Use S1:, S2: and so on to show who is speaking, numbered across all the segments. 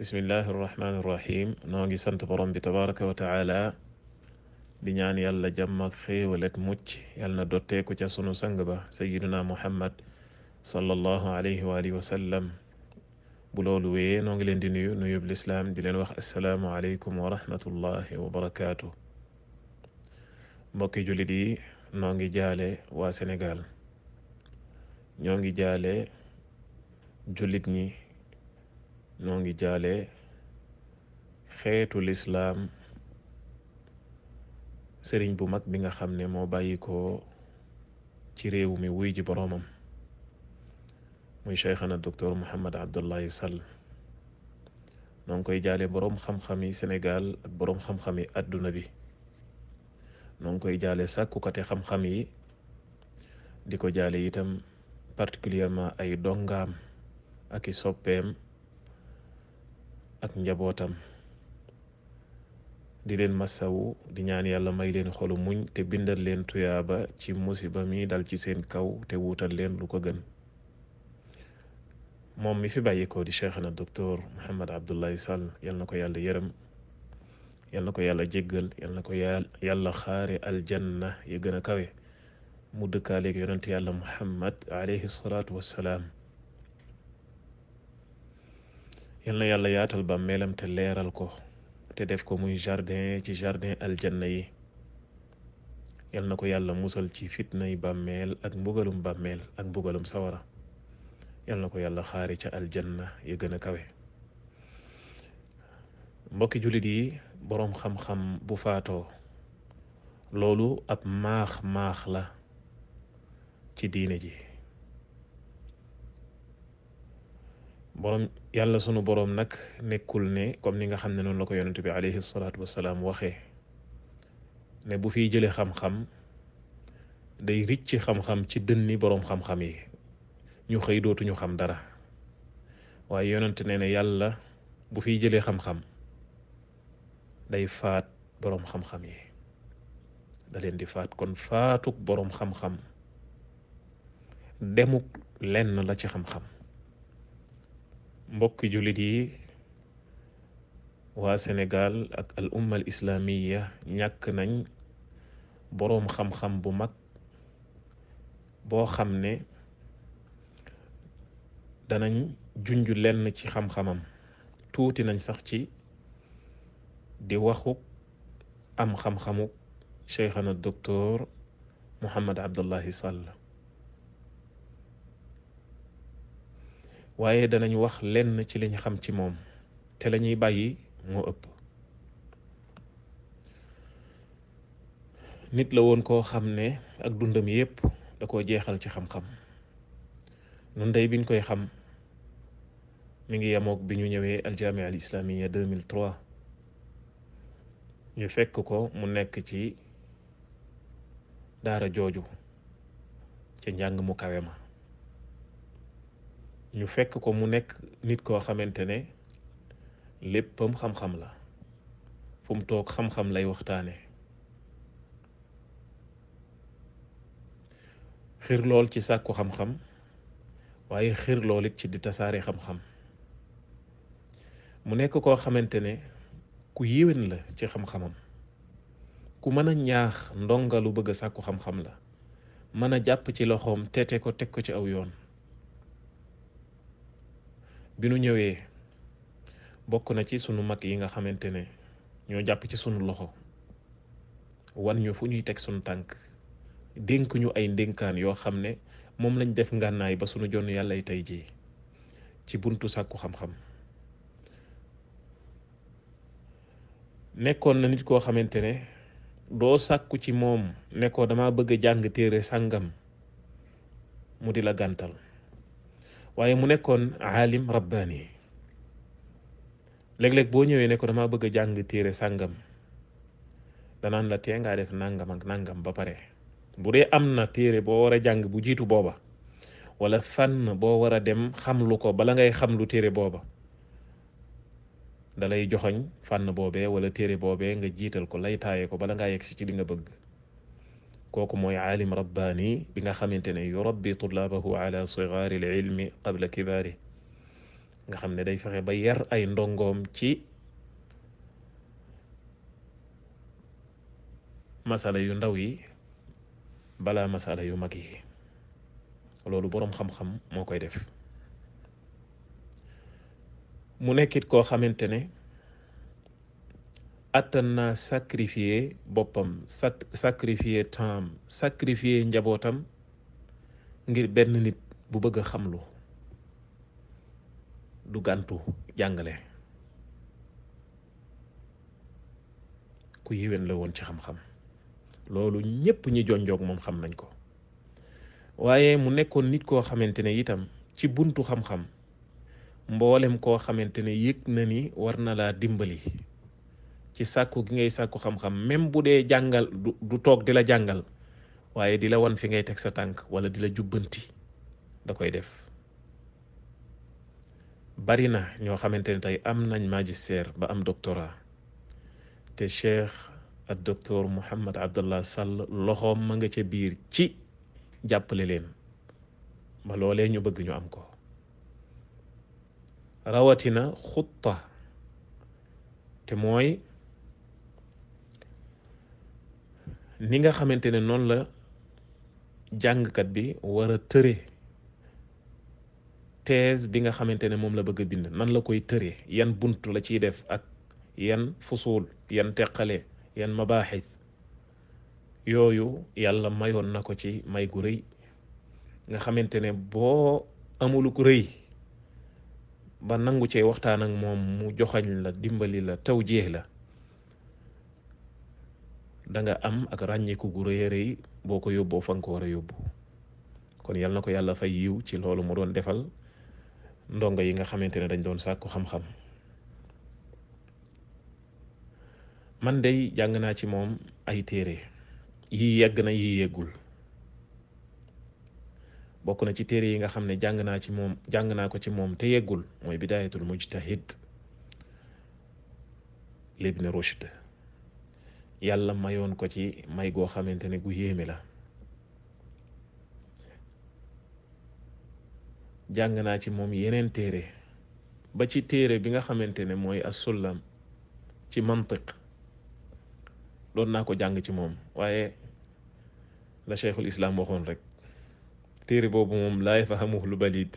S1: bismillahi irrahmani irrahim noo ngi sant borom bi tabaraka wa taala di ñaan yàlla jàmm ak xéewal ak mucc yàlla na dotteeku ca sunu sang ba sayiduna muhammad sallallahu alayhi wa alihi wa sallam bu loolu wéyee noo ngi leen di nuyu nuyub lislaam di leen wax assalaamu aleykum wa rahmatullahi wa barakaatu. mbokki jullit yi noo ngi jaale waa Sénégal, ñoo ngi jaale jullit ñi, noo ngi jaale xeetu lislaam sëriñ bu mag bi nga xam ne moo bàyyi ko ci réew mi wuy ji boroomam muy cheikhana docteur Mouhammad Abdullahi Sall. noo ngi koy jaale boroom xam-xami Sénégal ak boroom xam-xami àdduna bi, noo ngi koy jaale sàkkukate xam-xam yi, di ko jaale itam particulièrement ay dongaam ak i soppeem ak njabootam, di leen masawu di ñaan yàlla may leen xolu muñ te bindal leen tuyaaba ci musiba mi dal ci seen kaw te wuutal leen lu ko gën. moom mi fi bàyyikoo di cheikhana docteur Mouhammad Abdullahi Sall, yal na ko yàlla yërëm, yal na ko yàlla jéggal, yal na ko yàlla xaare aljanna ya gën a kawe, mu dëkkaaleeg yonent yàlla Muhammad alayhi salaatu wassalaam. yal na yàlla yaatal bàmmeelam te leeral ko te def ko muy jardin ci jardin aljanna yi. yal na ko yàlla musal ci fitnay bàmmeel ak mbugalum bàmmeel ak mbugalum sawara. yal na ko yàlla xaari ca aljanna ya gën a kawe. mbokki jullit yi, boroom xam-xam bu faatoo loolu ab maax la ci diine ji. boroom yàlla sunu boroom nag nekkul ne comme ni nga xam ne noonu la ko yonent bi alayhi salaatu wassalaam waxee ne bu fiy jële xam-xam day ricc xam-xam ci dënni boroom xam-xam yi, ñu xëy dootuñu xam dara. waaye yonent nee na yàlla bu fiy jëlee xam-xam day faat boroom xam-xam yi, da leen di faat. kon faatuk boroom xam-xam demuk lenn la ci xam-xam. mbokki jullit yi, waa Sénégal ak al umma al islamiya ñàkk nañ boroom xam-xam bu mag boo xam ne danañ junj lenn ci xam-xamam, tuuti nañ sax ci di waxuk am xam-xamuk cheikhana docteur Mouhammad Abdullahi Sall, waaye danañ wax lenn ci liñ xam ci moom te lañuy bàyyi moo ëpp. nit la woon koo xam ne ak dundam yépp da koo jeexal ci xam-xam. nun day biñ koy xam mi ngi yemook bi ñu ñëwee aljamia al islamia 2003, ñu fekk ko mu nekk ci daara jooju ca njàng mu kawe ma. ñu fekk ko mu nekk nit koo xamante ne léppam xam-xam la, fu mu toog xam-xam lay waxtaane, xir lool ci sàkku xam-xam, waaye xir lool it ci di tasaare xam-xam. mu nekk koo xamante ne ku yéwén la ci xam-xamam, ku mën a ñaax ndonga lu bëgg a sàkku xam-xam la, mën a jàpp ci loxoom teete ko teg ko ci aw yoon. bi nu ñëwee bokk na ci sunu mag yi nga xamante ne ñoo jàpp ci sunu loxo wan ñu fu ñuy teg sunu tànk, dénk ñu ay ndénkaan yoo xam ne moom lañ def ngànnaay ba sunu jonn yàllay tey jii ci buntu sàkku xam-xam. nekkoon na nit koo xamante ne doo sàkku ci moom ne ko dama bëgg a jàng téere sàngam mu di la gàntal, waaye mu nekkoon aalim rabbaani. léeg-léeg boo ñëwee ne ko dama bëgg a jàng téere sàngam danaan la tee ngaa def nangam ak nangam ba pare. bu dee am na téere boo war a jàng bu jiitu booba, wala fànn boo war a dem xamlu ko bala ngay xamlu téere booba, dalay joxoñ fànn boobee wala téere boobee nga jiital ko lay taaye ko bala ngaa yegsi ci li nga bëgg. kooku mooy aalim rabbaani bi nga xamante ne yurabbi tullaabahu ala sigaari al ilmi qabla kibaari, nga xam ne day fexe ba yar ay ndongoom ci masala yu ndaw yi balaa masala yu mag yi. loolu boroom xam-xam moo koy def. mu nekkit koo xamante ne attan naa sacrifier boppam sacrifier temps sacrifier njabootam ngir benn nit bu bëgg a xamlu du gàntu jàngale. ku yéwén la woon ci xam-xam, loolu ñépp ñi jonjoog moom xam nañ ko. waaye mu nekkoon nit koo xamante ne itam ci buntu xam-xam mboolem koo xamante ne yëg na ni war na laa dimbali ci sàkku gi ngay sàkku xam-xam, même bu dee jàngal du toog di la jàngal, waaye di la wan fi ngay teg sa tànk wala di la jubbanti, da koy def. bari na ñoo xamante ne tey am nañ magistère ba am doctorat, te cheikh ak docteur Mouhammad Abdallah Sall loxoom ma nga ca biir ci jàppale leen ba loolee ñu bëgg ñu am ko. rawatina xutta, te mooy ni nga xamante ne noonu la jàngkat bi war a tëre thèse bi nga xamante ne moom la bëgg a bind, nan la koy tëre, yan bunt la ciy def ak yan fusul, yan teqale, yan mabaaxis. yooyu yàlla mayoon na ko ci may gu rëy nga xamante ne boo amulu ko rëy ba nangu cee waxtaan ak moom mu joxañ la, dimbali la, tawjeex la, da nga am ak ràññeeku gu rëy a rëy boo ko yóbboo fa nga ko war a yóbbu. kon yal na ko yàlla fay yiw ci loolu mu doon defal ndongo yi nga xamante ne dañ doon sàkku xam-xam. man day jàng naa ci moom ay téere, yii yegg na yii yeggul. bokk na ci téere yi nga xam ne jàng naa ko ci moom te yeggul mooy bidaayatul mujtahid libn rushd. yàlla mayoon ko ci may goo xamante ne gu yéeme la. jàng naa ci moom yeneen téere ba ci téere bi nga xamante ne mooy as-sullam ci mantiq doon naa ko jàng ci moom, waaye la cheikhul islam waxoon rek, téere boobu moom laa yafahamuhu lu balid.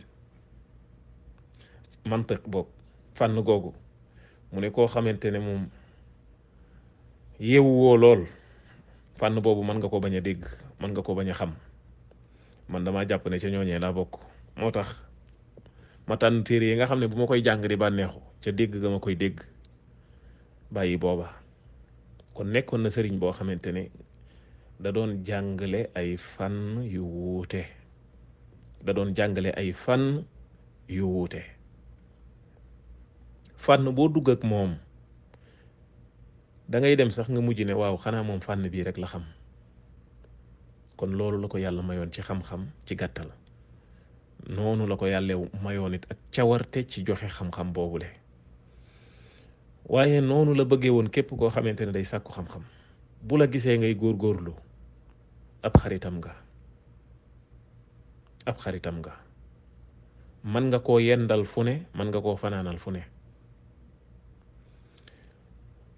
S1: mantiq boobu fànn googu mu ne koo xamante ne moom yeewuwoo lool, fànn boobu mën nga ko bañ a dégg, mën nga ko bañ a xam. man damaa jàpp ne ca ñooñee laa bokk, moo tax ma tànn téere yi nga xam ne bu ma koy jàng di bànneexu ca dégg ga ma koy dégg, bàyyi booba. kon nekkoon na sëriñ boo xamante ne da doon jàngale ay fànn yu wuute, fànn boo dugg ak moom da ngay dem sax nga mujj ne waaw xanaa moom fànn bii rek la xam. kon loolu la ko yàlla mayoon ci xam-xam ci gàttal. noonu la ko yàlla mayoon it ak cawarte ci joxe xam-xam boobule. waaye noonu la bëggee woon képp koo xamante ne day sàkku xam-xam, bu la gisee ngay góorgóorlu ab xaritam nga. mën nga koo yendal fu ne, mën nga koo fanaanal fu ne.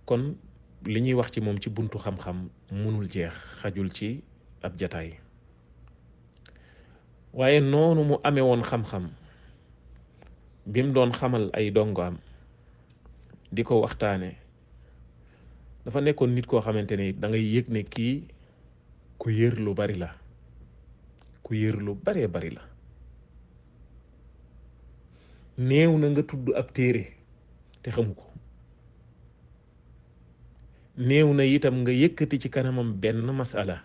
S1: kon li ñuy wax ci moom ci buntu xam-xam munul jeex, xajul ci ab jataay. waaye noonu mu amee woon xam-xam bim doon xamal ay dongoam di ko waxtaane, dafa nekkoon nit koo xamante ne da ngay yëg ne kii ku yër lu bari la, ku yër lu baree bari la. néew na nga tudd ab téere te xamu ko. néew na itam nga yëkkati ci kanamam benn masala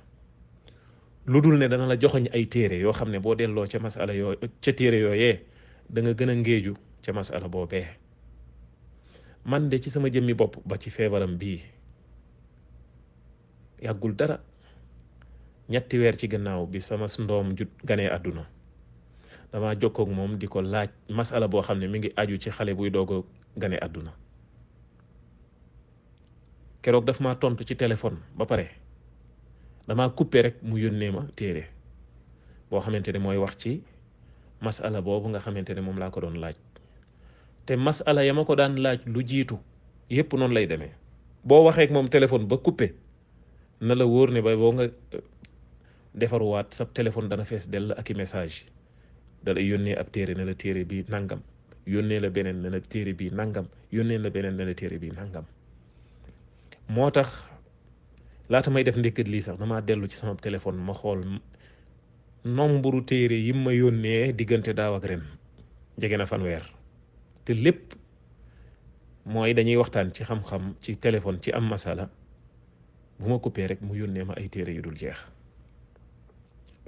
S1: lu dul ne dana la joxoñ ay téere yoo xam ne boo delloo ca masala ca téere yooyee da nga gën a ngéeju ca masala boobee. man de ci sama jëmmi bopp ba ci feebaram bii yàggul dara, 3 weer ci gannaaw bi sama ndoom ju ganee àdduna, dama jokkoog moom di ko laaj masala boo xam ne mi ngi aju ci xale buy doog a gane àdduna. keroog daf ma tontu ci téléphone ba pare dama coupé rek mu yónnee ma téere boo xamante ne mooy wax ci masala boobu nga xamante ne moom laa ko doon laaj. te masala ya ma ko daan laaj lu jiitu yépp noonu lay demee. boo waxee ak moom téléphone ba coupé na la wóor ne ba boo nga defaruwaat sab téléphone dana fees dell ak i message da lay yónnee ab téere ne la téere bi nangam, yónnee la beneen ne la téere bi nangam, yónnee la beneen ne la téere bi nangam. moo tax laata may def ndekkat lii sax damaa dellu ci sama téléphone ma xool nombre téere yi ma yónnee diggante daaw ak ren jege na fanweer. te lépp mooy dañuy waxtaan ci xam-xam ci téléphone ci am masala bu ma coupé rek mu yónnee ma ay téere yu dul jeex.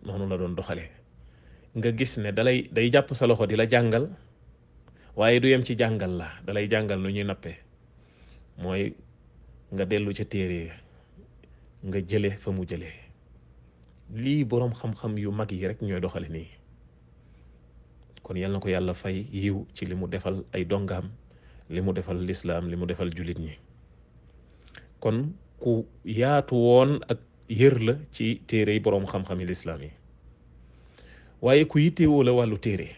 S1: noonu la doon doxalee. nga gis ne day jàpp sa loxo di la jàngal waaye du yem ci jàngal la dalay jàngal nu ñuy nappee mooy nga dellu ca téere nga jële fa mu jëlee. lii boroom xam-xam yu mag yi rek ñooy doxale nii. kon yal na ko yàlla fay yiw ci li mu defal ay dongaam, li mu defal lislaam, li mu defal jullit ñi. kon ku yaatu woon ak yër la ci téere yi boroom xam-xami lislaam yi. waaye ku yittewoo la wàllu téere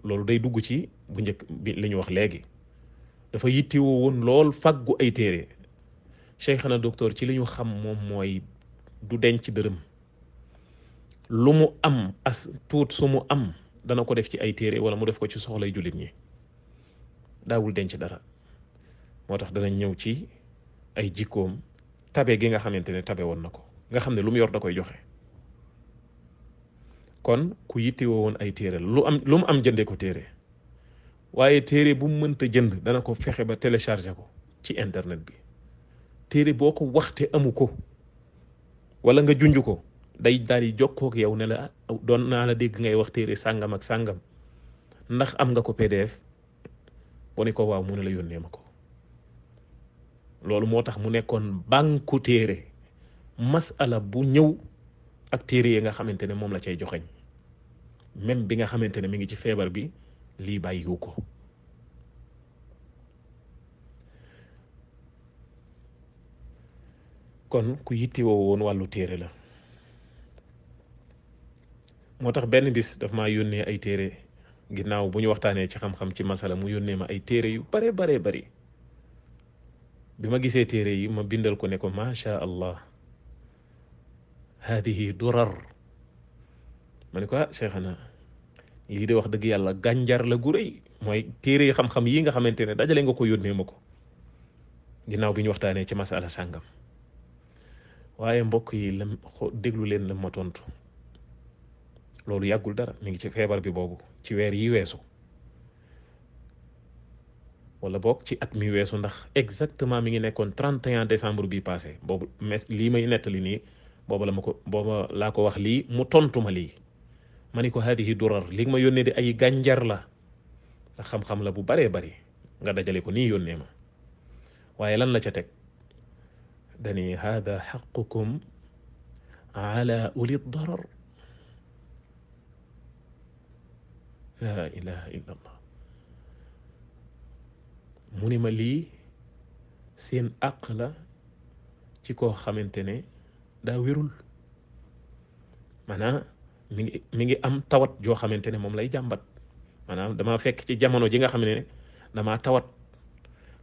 S1: loolu day dugg ci bu njëkk bi li ñu wax léegi. dafa yittewoo woon lool fàggu ay téere. Cheikhana docteur ci li ñu xam moom mooy du denc dërëm. lu mu am as tuut su mu am dana ko def ci ay téere wala mu def ko ci soxlay jullit ñi. daawul denc dara. moo tax danañ ñëw ci ay jikkoom, tabe gi nga xamante ne tabe woon na ko, nga xam ne lu mu yor da koy joxe. kon ku yittewoo woon ay téere lu mu am jëndee ko téere. waaye téere bu mu mënta jënd dana ko fexe ba télécharger ko ci internet bi. téere boo ko waxte amu ko wala nga junj ko day daal di jokkoo ak yow ne la doon naa la dégg ngay wax téere sàngam ak sàngam ndax am nga ko PDF boo ne ko waaw mu ne la yónnee ma ko. loolu moo tax mu nekkoon bànku téere. masala bu ñëw ak téere yi nga xamante ne moom la cay joxeñ. même bi nga xamante ne mi ngi ci feebar bi lii bàyyiwu ko. kon ku yittewoo woon wàllu téere la. moo tax benn bis daf maa yónnee ay téere ginnaaw bu ñu waxtaanee ci xam-xam ci masala mu yónnee ma ay téere yu bare bari. bi ma gisee téere yi ma bindal ko ne ko macha allah hadihi durar. ma ne ko Cheikhana lii de wax dëgg yàlla gànjar la gu rëy. mooy téere xam-xam yi nga xamante ne dajale nga ko yónnee ma ko ginnaaw bi ñu waxtaanee ci masala sàngam. waaye mbokk yi la déglu leen la ma tontu. loolu yàggul dara mi ngi ci feebar bi boobu ci weer yi weesu wala boog ci at mi weesu ndax exactement mi ngi nekkoon 31 décembre bi passé boobu lii may nettali nii booba laa ko wax lii mu tontu ma lii. ma ni ko hadihi durar li ma yónnee di ay gànjar la ndax xam-xam la bu baree bari nga dajale ko nii yónnee ma. waaye lan la ca teg dani hada xaqukum ala uli darar. la ilaha illa allah. mu ni ma lii seen àq la ci koo xamante ne daa wérul. maanaam mi ngi am tawat joo xamante ne moom lay jàmbat. maanaam dama fekk ci jamono ji nga xam ne damaa tawat.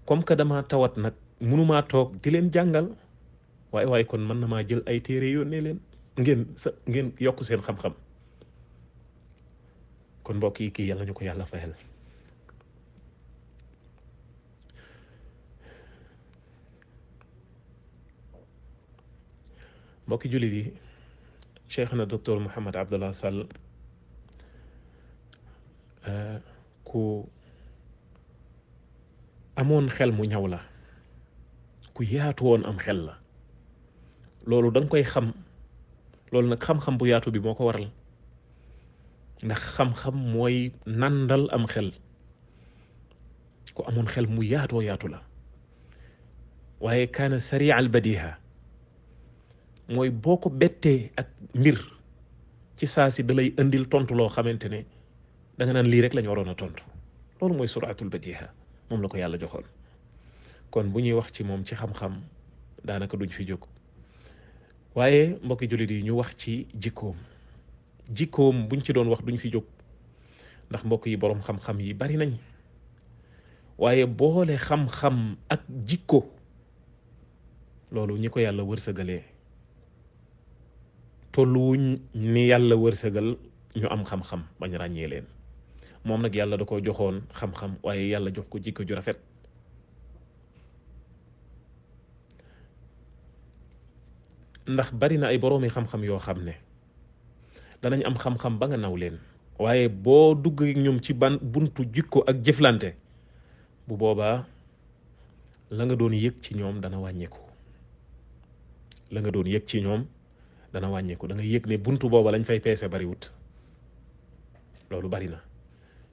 S1: comme que damaa tawat nag munumaa toog di leen jàngal waaye kon mën na maa jël ay téere yónnee leen ngeen yokk seen xam-xam. kon mbokk yi kii yàlla ñu ko yàlla fayal. mbokki jullit yi Cheikhna docteur Mouhamed Abdallah Sall ku amoon xel mu ñaw la, ku yaatu woon am xel la. loolu danga koy xam. loolu nag xam-xam bu yaatu bi moo ko waral. ndax xam-xam mooy nandal am xel. ku amoon xel mu yaatoo yaatu la. waaye kaana sari al badiha mooy boo ko bettee ak mbir ci saa si da lay indil tontu loo xamante ne da nga naan lii rek la ñu waroon a tontu. loolu mooy suratul badiha moom la ko yàlla joxoon. kon bu ñuy wax ci moom ci xam-xam daanaka duñ fi jóg. waaye mbokki jullit yi ñu wax ci jikkoom buñ ci doon wax duñ fi jóg. ndax mbokk yi boroom xam-xam yi bari nañ waaye boole xam-xam ak jikko loolu ñi ko yàlla wërsëgalee tolluwuñ ni yàlla wërsëgal ñu am xam-xam bañ ràññee leen moom nag yàlla da ko joxoon xam-xam waaye yàlla jox ko jikko ju rafet ndax bari na ay boroomi xam-xam yoo xam ne danañ am xam-xam ba nga naw leen waaye boo dugg ñoom ci buntu jikko ak jëflante bu boobaa la nga doon yëg ci ñoom dana wàññeeku la nga doon yëg ci ñoom dana wàññeeku da nga yëg ne buntu booba lañ fay peese bari wut loolu bari na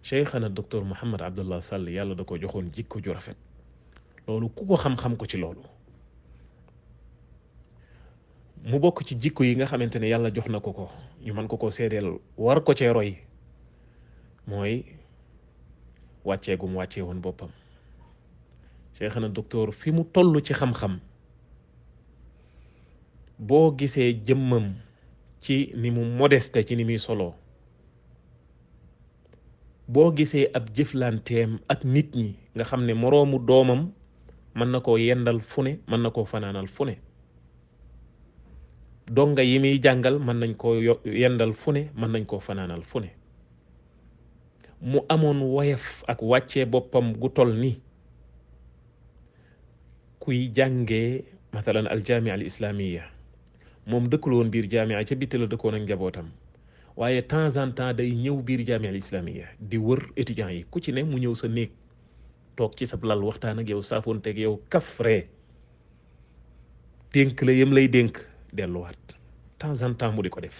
S1: cheikhana docteur Mouhammad Abdallah Sall yàlla da ko joxoon jikko ju rafet loolu ku ko xam-xam ko ci loolu mu bokk ci jikko yi nga xamante ne yàlla jox na ko ñu mën ko seedeel war ko cee roy mooy wàccee gum wàccee woon boppam cheikhana docteur fi mu toll ci xam-xam boo gisee jëmmam ci ni mu modeste ci ni muy solo boo gisee ab jëflanteem ak nit ñi nga xam ne moroomu doomam mën na koo yendal fu ne mën na koo fanaanal fu ne donga yi muy jàngal mën nañ koo yendal fu ne mën nañ koo fanaanal fu ne mu amoon woyef ak wàccee boppam gu toll ni kuy jàngee mathalan al jamia al islamiya moom dëkkul woon biir jamia ca bitti la dëkkoon ak njabootam waaye temps en temps day ñëw biir jamia al islamiya di wër étudiants yi ku ci ne mu ñëw sa néeg toog ci sa lal waxtaan ak yow saafoonteeg yow kafre dénk la yem lay dénk delluwaat temps en temps mu di ko def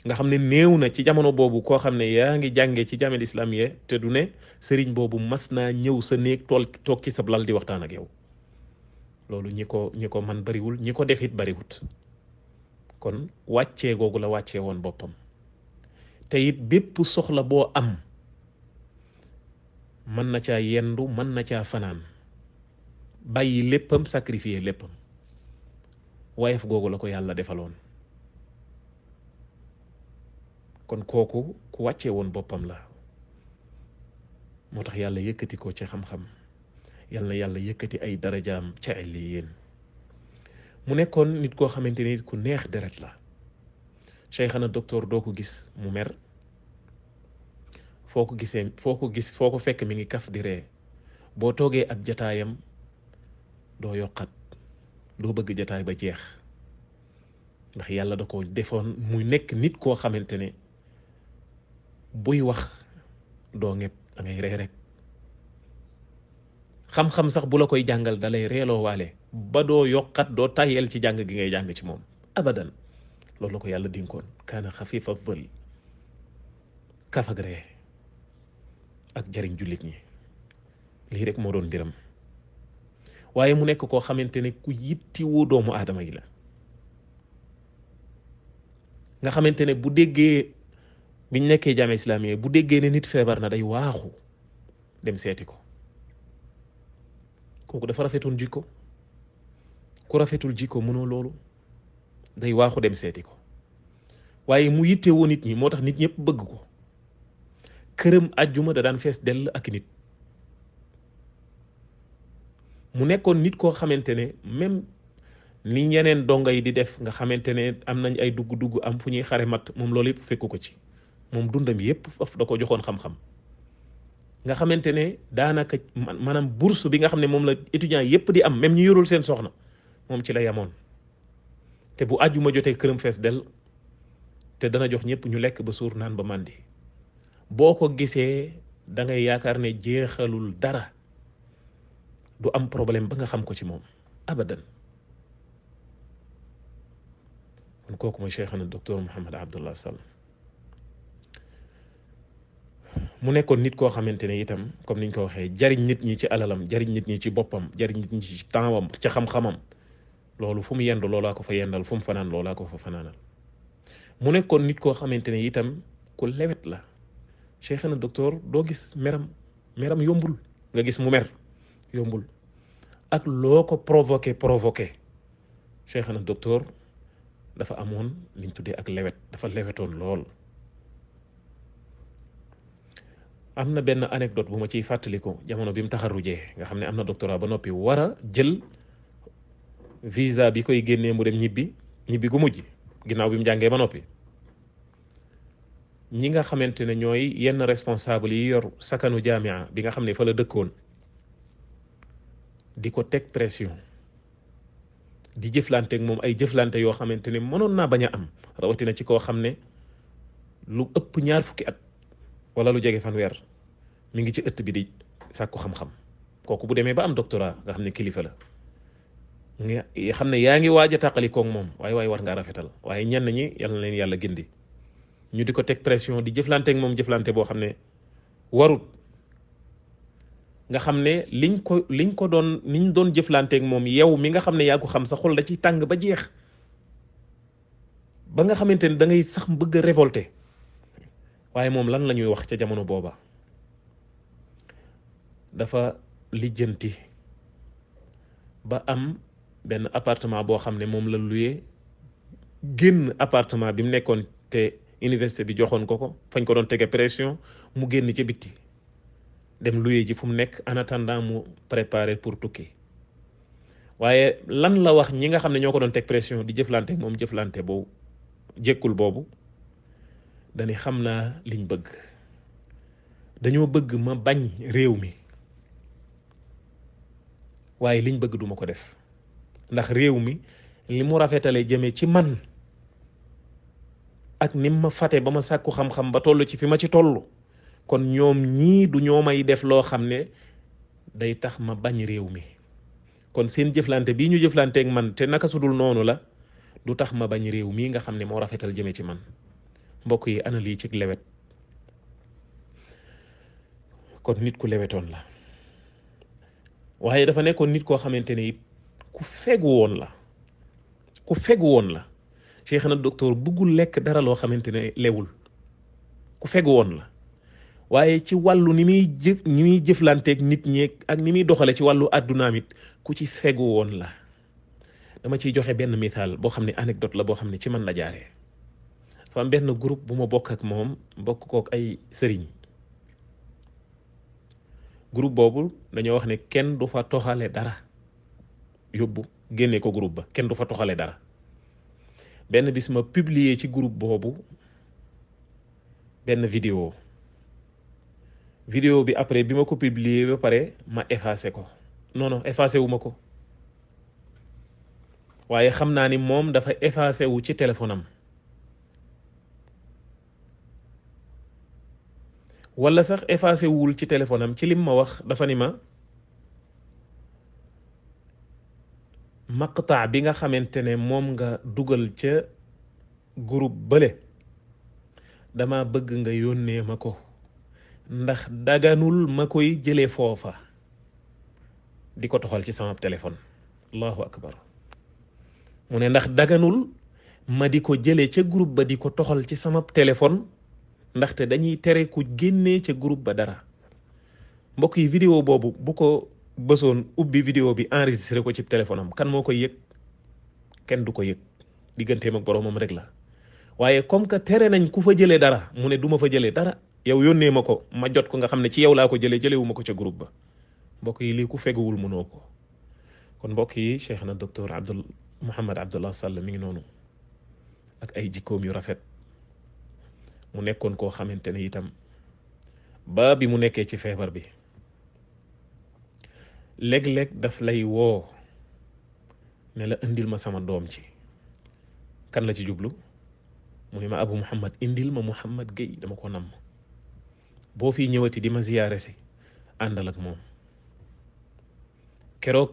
S1: nga xam ne néew na ci jamono boobu koo xam ne yaa ngi jàngee ci jamia al islamiya te du ne sëriñ boobu mas naa ñëw sa néeg toog ci sa lal di waxtaan ak yow loolu ñi ko man bariwul ñi ko def it bariwut kon wàccee googu la wàccee woon boppam te it bépp soxla boo am mën na caa yendu mën na caa fanaan bàyyi léppam sacrifier léppam wayef googu la ko yàlla defaloon kon kooku ku wàccee woon boppam la moo tax yàlla yëkkati ko ci xam-xam yal na yàlla yëkkati ay darajaam ca illiyin mu nekkoon nit koo xamante ni ku neex deret la cheikhana docteur doo ko gis mu mer foo ko fekk mi ngi kaf di ree boo toogee ab jataayam doo yokkat doo bëgg jataay ba jeex ndax yàlla da ko defoon muy nekk nit koo xamante ne buy wax doo ñepp da ngay ree rek xam-xam sax bu la koy jàngal dalay reeloo waale ba doo yokkat doo tàyyeel ci jàng gi ngay jàng ci moom abadan loolu la ko yàlla dénkoon kaana xafiifa dhil kaf ak ree ak jariñ jullit ñi lii rek moo doon mbiram waaye mu nekk koo xamante ne ku yittiwoo doomu aadama yi la nga xamante ne bu déggee biñ nekkee jaame islamiye bu déggee ne nit feebar na day waaxu dem seeti ko kooku dafa rafetoon jikko ku rafetul jikko mënoo loolu day waaxu dem seeti ko waaye mu yittewoo nit ñi moo tax nit ñëpp bëgg ko këram àjjuma da daan fees dell ak nit mu nekkoon nit koo xamante ne même ni ñeneen donga yi di def nga xamante ne am nañ ay dugg-dugg am fu ñuy xare mat moom loolu yëpp fekku ko ci moom dundam yëpp faf da ko joxoon xam-xam nga xamante ne daanaka maanaam bourse bi nga xam ne moom la étudiant yëpp di am même ñu yorul seen soxna moom ci la yamoon te bu àjjuma jotee këram fees del te dana jox ñëpp ñu lekk ba suur naan ba màndi boo ko gisee da ngay yaakaar ne jeexalul dara du am problème ba nga xam ko ci moom abadan kon kooku mooy cheikhana docteur Mouhammad Abdallah Sall mu nekkoon nit koo xamante ne itam comme niñ ko waxee jariñ nit ñi ci alalam jariñ nit ñi ci boppam jariñ nit ñi ci tempsam ci xam-xamam loolu fu mu yendu loolaa ko fa yendal fu mu fanaan loolaa ko fa fanaanal mu nekkoon nit koo xamante ne itam ku lewet la cheikhana docteur doo gis meram yombul nga gis mu mer yombul ak loo ko provoqué cheikhana docteur dafa amoon liñ tuddee ak lewet dafa lewetoon lool am na benn anecdote bu ma ciy fàttaliku jamono bi mu taxarujee nga xam ne am na doctorat ba noppi war a jël visa bi koy génnee mu dem ñibbi gu mujj ginnaaw bi mu jàngee ba noppi. ñi nga xamante ne ñooy yenn responsable yi yor sakanu jaamia bi nga xam ne fa la dëkkoon di ko teg pression di jëflante ak moom ay jëflante yoo xamante ne mënoon naa bañ a am rawatina ci koo xam ne lu ëpp ñaar fukki at wala lu jege fanweer mi ngi ci ëtt bi di sàkku xam-xam kooku bu demee ba am doctorat nga xam ne kilifa la nga xam ne yaa ngi waaj a tàqalikoog moom waaye war ngaa rafetal waaye ñenn ñi yal na leen yàlla gindi ñu di ko teg pression di jëflante ak moom jëflante boo xam ne warut nga xam ne liñ ko doon niñ doon jëflante ak moom yow mi nga xam ne yaa ko xam sa xol da ciy tàng ba jeex ba nga xamante ne da ngay sax bëgg a révolter waaye moom lan la ñuy wax ca jamono booba dafa lijjanti ba am benn appartement boo xam ne moom la loué génn appartement bi mu nekkoon te université bi joxoon ko fañ ko doon tege pression mu génn ci bitti dem loué ji fu mu nekk en attendant mu préparer pour tukki waaye lan la wax ñi nga xam ne ñoo ko doon teg pression di jëflante moom jëflante boobu jékkul boobu dañi xam naa liñ bëgg dañoo bëgg ma bañ réew mi waaye liñ bëgg duma ko def ndax réew mi li mu rafetale jëme ci man ak nim ma fate ba ma sàkku xam-xam ba toll ci fi ma ci toll kon ñoom ñii du ñoo may def loo xam ne day tax ma bañ réew mi kon seen jëflante bii ñu jëflanteek man te naka sudul noonu la du tax ma bañ réew mii nga xam ne moo rafetal jëme ci man mbokk yi ana lii ci lewet kon nit ku lewetoon la waaye dafa nekkoon nit koo xamante ne it ku fegu woon la cheikh na docteur bëggul lekk dara loo xamante ne lewul ku fegu woon la waaye ci wàllu ni muy jëflanteeg nit ñeeg ak ni muy doxale ci wàllu àddunaam it ku ci fegu woon la dama ciy joxe benn misaal boo xam ne anecdote la boo xam ne ci man la jaaree dafa am benn groupe bu ma bokk ak moom bokk kook ay sëriñ groupe boobu dañoo wax ne kenn du fa toxale dara yóbbu génne ko groupe ba kenn du fa toxale dara benn bis ma publier ci groupe boobu benn vidéo bi après bi ma ko publier ba pare ma effacé ko non effacé wu ma ko waaye xam naa ni moom dafa effacé wu ci téléphone am wala sax effacé wul ci téléphone am ci lim ma wax dafa ni ma maqtaa bi nga xamante ne moom nga dugal ca groupe bële dama bëgg nga yónnee ma ko ndax daganul ma koy jëlee foofa di ko toxal ci sama téléphone allahu akbar mu ne ndax daganul ma di ko jëlee ca groupe ba di ko toxal ci sama téléphone ndaxte dañuy tere ku génnee ca groupe ba dara mbokk yi vidéo boobu bu ko bësoon ubbi vidéo bi enregistré ko ci téléphone am kan moo koy yëg kenn du ko yëg digganteem ak boroomam rek la waaye comme que tere nañ ku fa jëlee dara mu ne du ma fa jëlee dara yow yónnee ma ko ma jot ko nga xam ne ci yow laa ko jëlewu ma ko ca groupe ba mbokk yi lii ku feguwul mënoo ko kon mbokk yi cheikh na docteur Mouhamed Abdallah Sall mi ngi noonu ak ay jikkoom yu rafet mu nekkoon koo xamante ne itam ba bi mu nekkee ci feebar bi léeg-léeg daf lay woo ne la indil ma sama doom ci kan la ci jublu mu ne ma Abu Muhammad indil ma Muhammad Gueye dama ko namm boo fi ñëwati di ma ziyaare si àndal ak moom keroog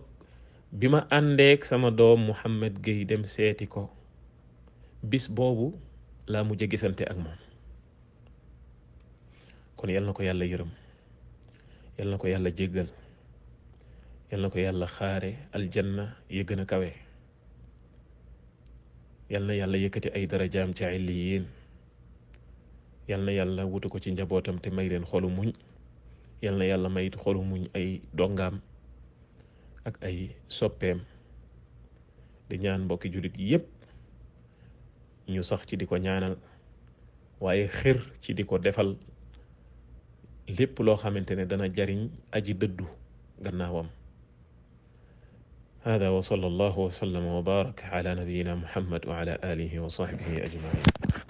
S1: bi ma àndeek sama doom Muhammad Gueye dem seeti ko bis boobu laa mujj gisante ak moom kon yal na ko yàlla yërëm yal na ko yàlla jéggal yal na ko yàlla xaare aljanna ya gën a kawe yal na yàlla yëkkati ay darajaam ci illiyin yal na yàlla wutu ko ci njabootam te may leen xolu muñ yal na yàlla may xolu muñ ay dongaam ak ay soppeem di ñaan mbokki jullit yépp ñu sax ci di ko ñaanal waaye xër ci di ko defal lépp loo xamante ne dana jariñ aji dëddu gannaawam. hada wa sallallahu wa sallama wa baraka ala nabiyina muhammad wa ala alihi wa sahbihi ajmain.